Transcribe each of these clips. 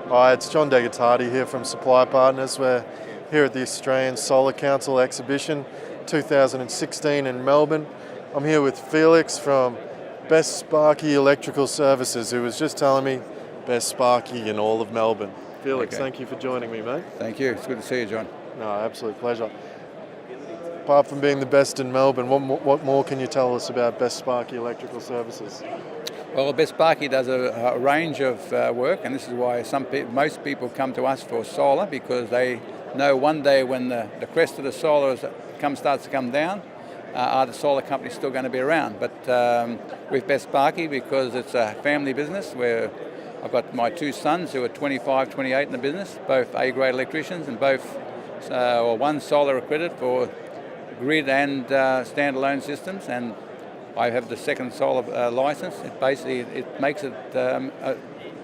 Hi, it's John Degatati here from Supply Partners. We're here at the Australian Solar Council exhibition 2016 in Melbourne. I'm here with Felix from Best Sparky Electrical Services, who was just telling me best Sparky in all of Melbourne. Felix, Thank you for joining me, mate. Thank you. It's good to see you, John. No, absolute pleasure. Apart from being the best in Melbourne, what more can you tell us about Best Sparky Electrical Services? Well, Best Sparky does a range of work, and this is why most people come to us for solar, because they know one day when the crest of the solar starts to come down, are the solar companies still going to be around? But with Best Sparky, because it's a family business where I've got my two sons who are 25, 28 in the business, both A-grade electricians, and one solar accredited for grid and standalone systems, and I have the second solar license. It makes it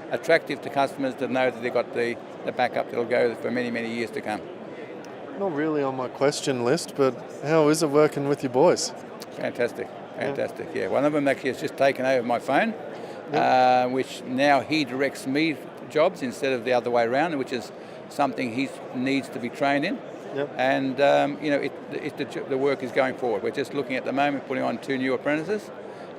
attractive to customers to know that they've got the backup that'll go for many, many years to come. Not really on my question list, but how is it working with your boys? Fantastic. Yeah. One of them actually has just taken over my phone, which now he directs me jobs instead of the other way around, which is something he needs to be trained in. Yep. And the work is going forward. We're just looking at the moment, putting on 2 new apprentices,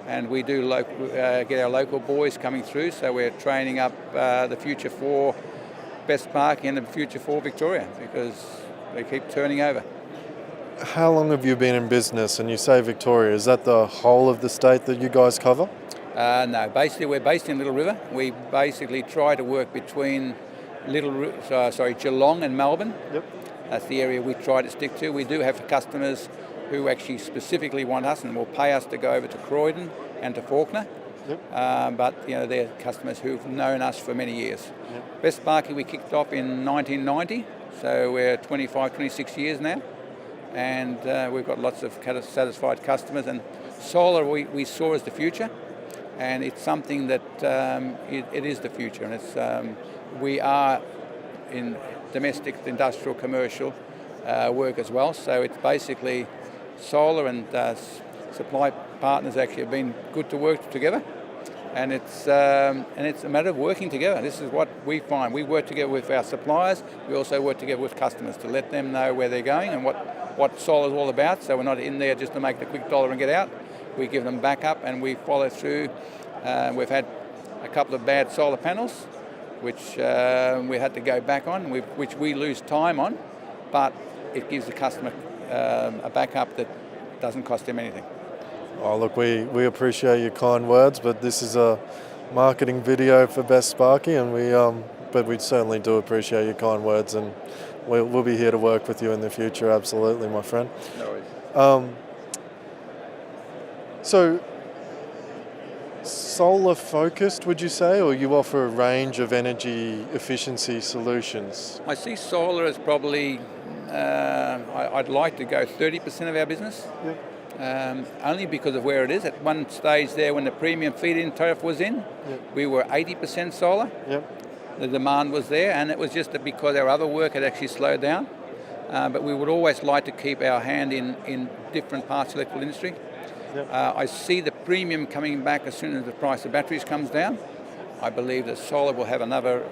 and we do get our local boys coming through. So we're training up the future for Best Sparky and the future for Victoria, because they keep turning over. How long have you been in business? And you say Victoria, is that the whole of the state that you guys cover? No, basically we're based in Little River. We basically try to work between Geelong and Melbourne. Yep. That's the area we try to stick to. We do have customers who actually specifically want us and will pay us to go over to Croydon and to Fawkner. Yep. But they're customers who've known us for many years. Yep. Best Sparky we kicked off in 1990, so we're 25, 26 years now, and we've got lots of satisfied customers. And solar we saw as the future, and it's something that it is the future, and it's we are in domestic, industrial, commercial work as well. So it's basically solar and supply partners actually have been good to work together, and it's a matter of working together. This is what we find. We work together with our suppliers. We also work together with customers to let them know where they're going and what solar is all about. So we're not in there just to make the quick dollar and get out. We give them backup and we follow through. We've had a couple of bad solar panels, which we had to go back on, which we lose time on, but it gives the customer a backup that doesn't cost them anything. Oh, look, we appreciate your kind words, but this is a marketing video for Best Sparky, and but we certainly do appreciate your kind words, and we'll be here to work with you in the future, absolutely, my friend. No worries. So, solar focused, would you say, or you offer a range of energy efficiency solutions? I see solar as probably, I'd like to go 30% of our business. Yep. Only because of where it is. At one stage there, when the premium feed-in tariff was in, Yep. we were 80% solar. Yep. The demand was there, and it was just that because our other work had actually slowed down. But we would always like to keep our hand in different parts of the electrical industry. Yep. I see the premium coming back as soon as the price of batteries comes down. I believe that solar will have another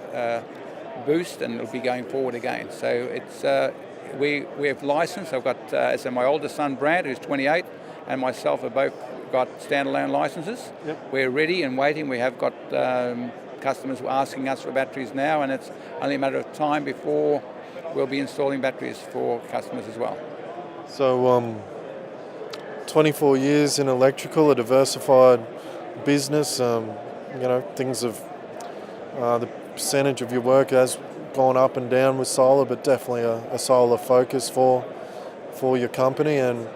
boost, and it'll be going forward again. So it's we have licensed. I've got my oldest son Brad, who's 28, and myself have both got standalone licenses. Yep. We're ready and waiting. We have got customers asking us for batteries now, and it's only a matter of time before we'll be installing batteries for customers as well. So, 24 years in electrical, a diversified business. Things of the percentage of your work has gone up and down with solar, but definitely a solar focus for your company. And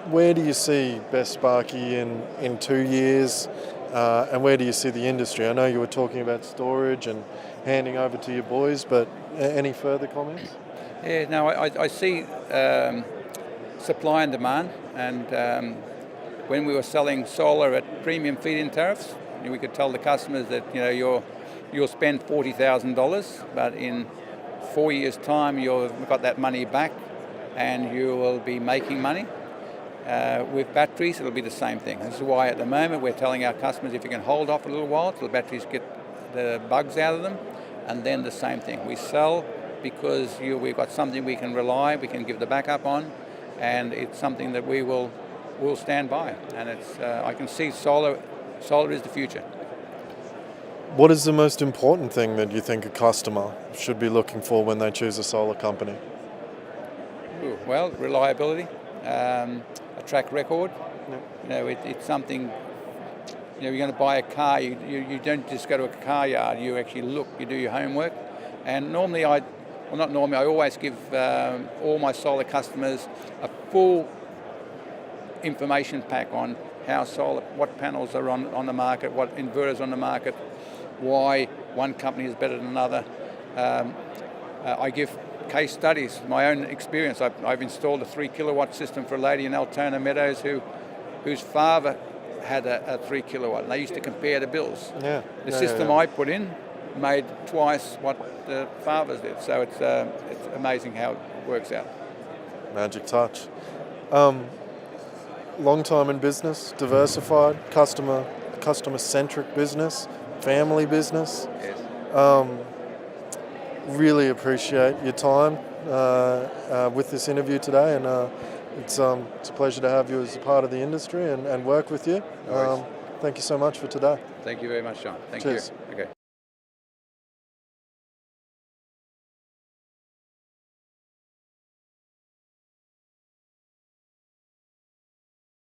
where do you see Best Sparky in 2 years, and where do you see the industry? I know you were talking about storage and handing over to your boys, but any further comments? Yeah, no, I see supply and demand, and when we were selling solar at premium feed-in tariffs, we could tell the customers that you'll spend $40,000, but in 4 years' time you've got that money back, and you will be making money. With batteries, it'll be the same thing. This is why at the moment we're telling our customers if you can hold off a little while till the batteries get the bugs out of them, and then the same thing. We sell because we've got something we can rely, we can give the backup on, and it's something that we'll stand by. And I can see solar is the future. What is the most important thing that you think a customer should be looking for when they choose a solar company? Well, reliability, a track record. It's something. You're going to buy a car. You don't just go to a car yard. You actually look. You do your homework. And normally, I always give all my solar customers a full information pack on how what panels are on the market, what inverters on the market, why one company is better than another. I give case studies, my own experience. I've installed a 3 kilowatt system for a lady in Altona Meadows whose father had a 3 kilowatt, and they used to compare the bills. The system I put in made twice what the fathers did, so it's amazing how it works out. Magic touch. Long time in business, diversified, customer-centric business, family business. Yes. Really appreciate your time with this interview today, and it's a pleasure to have you as a part of the industry and work with you. Thank you so much for today. Thank you very much, John. Thank Cheers. you. Okay.